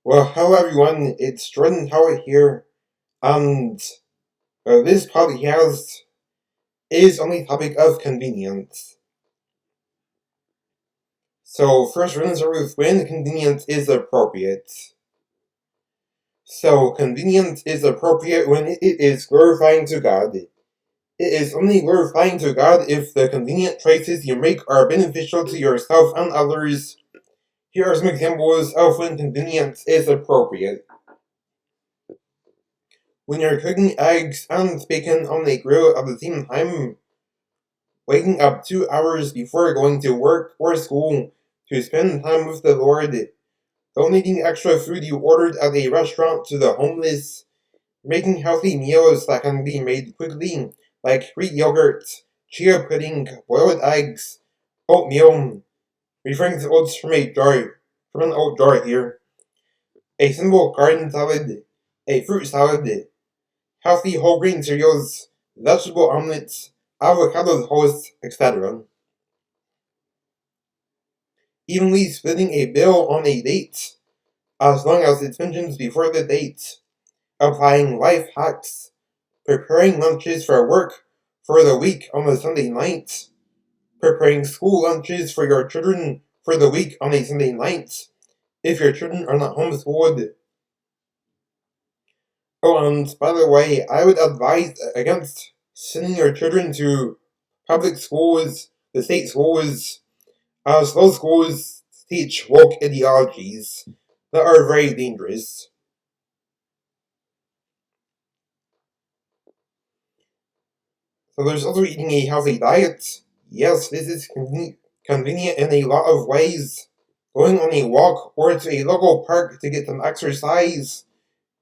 Well, hello everyone, it's Jordan Howard here, and this podcast is on the topic of convenience. So, first we're going to start with when convenience is appropriate. So, convenience is appropriate when it is glorifying to God. It is only glorifying to God if the convenient choices you make are beneficial to yourself and others. Here are some examples of when convenience is appropriate. When you're cooking eggs and bacon on the grill at the same time, waking up 2 hours before going to work or school to spend time with the Lord, donating extra food you ordered at a restaurant to the homeless, making healthy meals that can be made quickly, like Greek yogurt, chia pudding, boiled eggs, oatmeal, referring to oats from an oat jar here, a simple garden salad, a fruit salad, healthy whole grain cereals, vegetable omelets, avocado toast, etc. Evenly splitting a bill on a date, as long as it's mentioned before the date, applying life hacks, preparing lunches for work for the week on a Sunday night, preparing school lunches for your children for the week on a Sunday night, if your children are not homeschooled. Oh, and by the way, I would advise against sending your children to public schools, the state schools, as those schools teach woke ideologies that are very dangerous. So there's also eating a healthy diet. Yes, this is convenient in a lot of ways. Going on a walk or to a local park to get some exercise,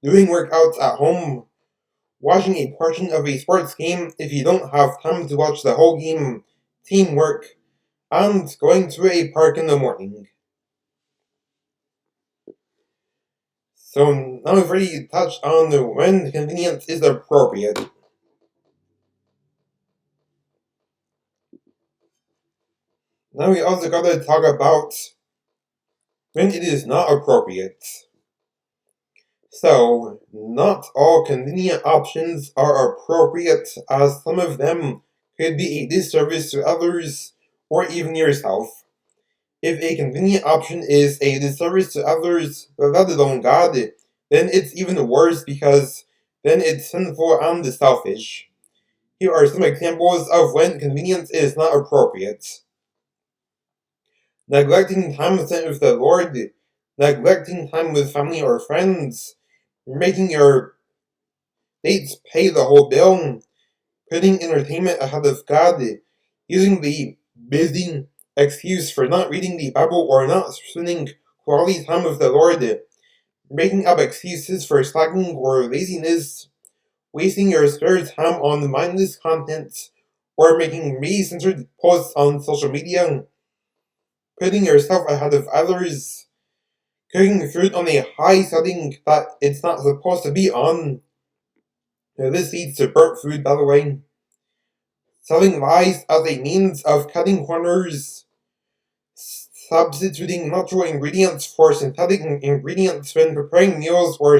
doing workouts at home, watching a portion of a sports game if you don't have time to watch the whole game, teamwork, and going to a park in the morning. So now we've already touched on when convenience is appropriate. Now we also gotta talk about when it is not appropriate. So, not all convenient options are appropriate, as some of them could be a disservice to others or even yourself. If a convenient option is a disservice to others, let alone God, then it's even worse because then it's sinful and selfish. Here are some examples of when convenience is not appropriate. Neglecting time spent with the Lord, neglecting time with family or friends, making your dates pay the whole bill, putting entertainment ahead of God, using the busy excuse for not reading the Bible or not spending quality time with the Lord, making up excuses for slacking or laziness, wasting your spare time on mindless content, or making me-centered posts on social media, putting yourself ahead of others, cooking food on a high setting that it's not supposed to be on. Now, this leads to burnt food, by the way. Selling lies as a means of cutting corners. Substituting natural ingredients for synthetic ingredients when preparing meals or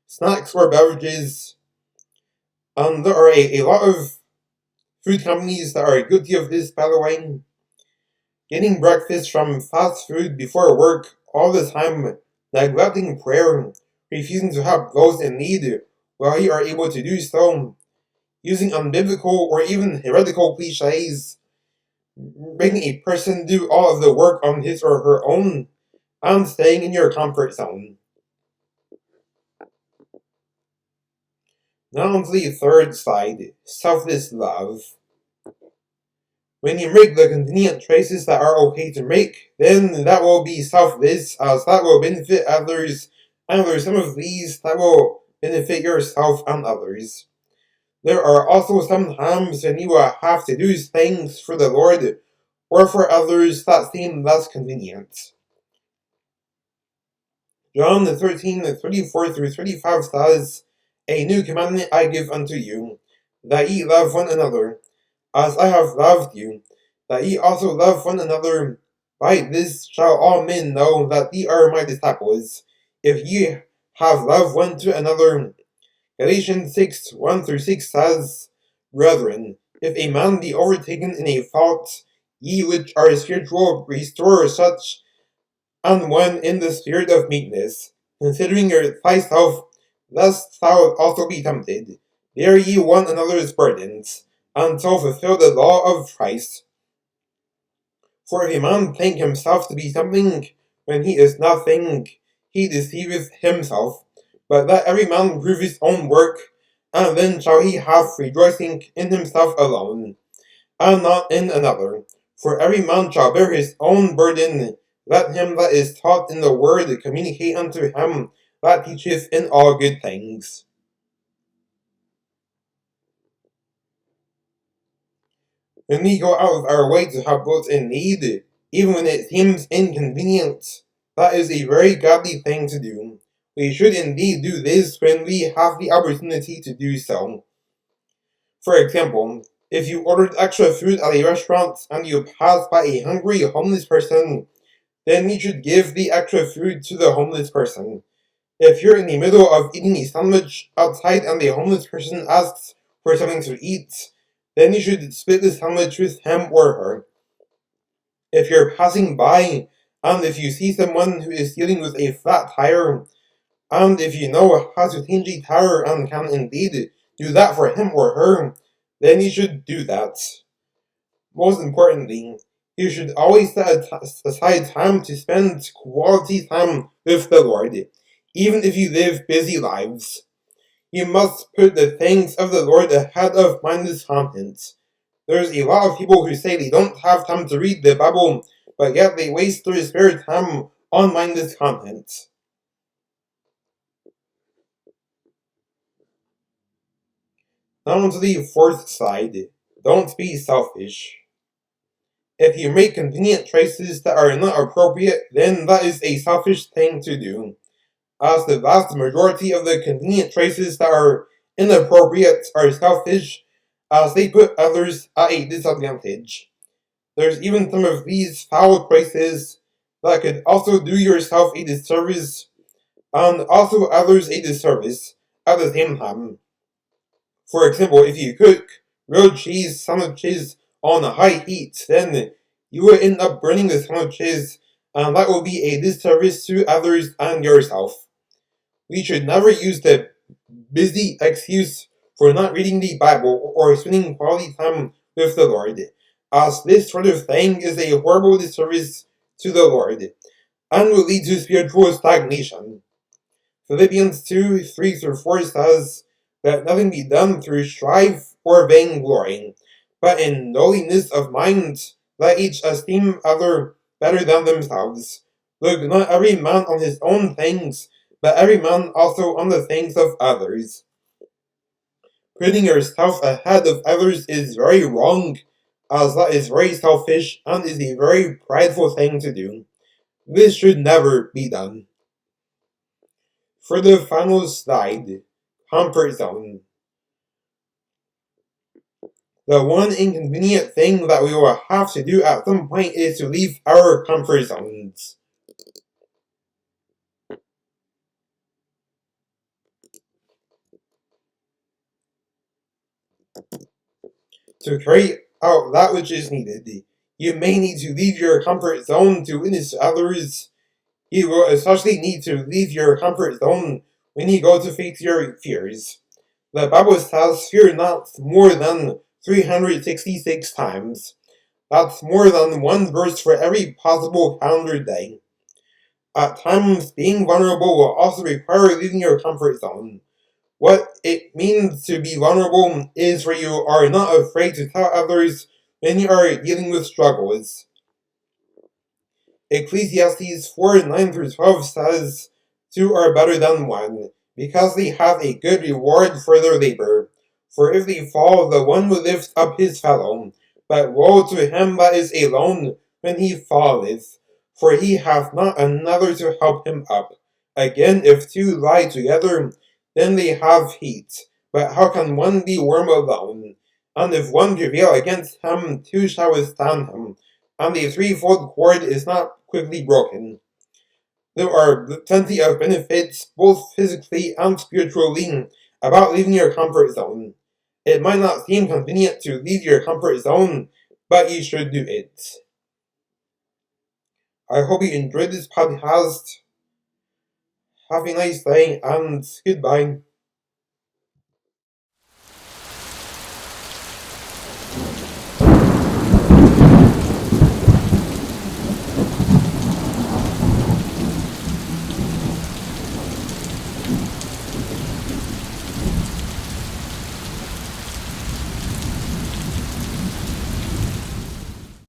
snacks or beverages. There are a lot of food companies that are guilty of this, by the way. Getting breakfast from fast food before work all the time, neglecting prayer, refusing to help those in need while you are able to do so, using unbiblical or even heretical cliches, making a person do all of the work on his or her own, and staying in your comfort zone. Now on to the third side, selfless love. When you make the convenient choices that are okay to make, then that will be selfless, as that will benefit others, and there are some of these that will benefit yourself and others. There are also some times when you will have to do things for the Lord or for others that seem less convenient. John 13:34 through 35 says, "A new commandment I give unto you, that ye love one another, as I have loved you, that ye also love one another. By this shall all men know that ye are my disciples, if ye have love one to another. Galatians 6:1-6 says, Brethren, if a man be overtaken in a fault, ye which are spiritual, restore such an one in the spirit of meekness, considering thyself, lest thou also be tempted. Bear ye one another's burdens, and so fulfill the law of Christ. For if a man think himself to be something when he is nothing, he deceiveth himself. But let every man prove his own work, and then shall he have rejoicing in himself alone, and not in another. For every man shall bear his own burden. Let him that is taught in the word communicate unto him that teacheth in all good things. When we go out of our way to help those in need, even when it seems inconvenient, that is a very godly thing to do. We should indeed do this when we have the opportunity to do so. For example, if you ordered extra food at a restaurant and you pass by a hungry homeless person, then you should give the extra food to the homeless person. If you're in the middle of eating a sandwich outside and the homeless person asks for something to eat, then you should split the sandwich with him or her. If you're passing by and if you see someone who is dealing with a flat tire, and if you know how to change a tire and can indeed do that for him or her, then you should do that. Most importantly, you should always set aside time to spend quality time with the Lord, even if you live busy lives. You must put the things of the Lord ahead of mindless content. There's a lot of people who say they don't have time to read the Bible, but yet they waste their spare time on mindless content. Now to the fourth side, don't be selfish. If you make convenient choices that are not appropriate, then that is a selfish thing to do, as the vast majority of the convenient choices that are inappropriate are selfish, as they put others at a disadvantage. There's even some of these foul choices that could also do yourself a disservice, and also others a disservice at the same time. For example, if you cook grilled cheese sandwiches on a high heat, then you will end up burning the sandwiches, and that will be a disservice to others and yourself. We should never use the busy excuse for not reading the Bible or spending quality time with the Lord, as this sort of thing is a horrible disservice to the Lord, and will lead to spiritual stagnation. Philippians 2:3-4 says, Let nothing be done through strife or vainglory, but in lowliness of mind let each esteem other better than themselves. Look not every man on his own things, but every man also on the things of others. Putting yourself ahead of others is very wrong, as that is very selfish and is a very prideful thing to do. This should never be done. For the final slide, comfort zone. The one inconvenient thing that we will have to do at some point is to leave our comfort zones. To carry out that which is needed, you may need to leave your comfort zone to witness to others. You will especially need to leave your comfort zone when you go to face your fears. The Bible says, fear not more than 366 times. That's more than one verse for every possible calendar day. At times, being vulnerable will also require leaving your comfort zone. What it means to be vulnerable is where you are not afraid to tell others when you are dealing with struggles. Ecclesiastes 4:9-12 says, Two are better than one, because they have a good reward for their labor. For if they fall, the one will lift up his fellow. But woe to him that is alone when he falleth, for he hath not another to help him up. Again, if two lie together, then they have heat. But how can one be warm alone? And if one prevail against him, two shall withstand him, and the threefold cord is not quickly broken. There are plenty of benefits, both physically and spiritually, about leaving your comfort zone. It might not seem convenient to leave your comfort zone, but you should do it. I hope you enjoyed this podcast. Have a nice day and goodbye.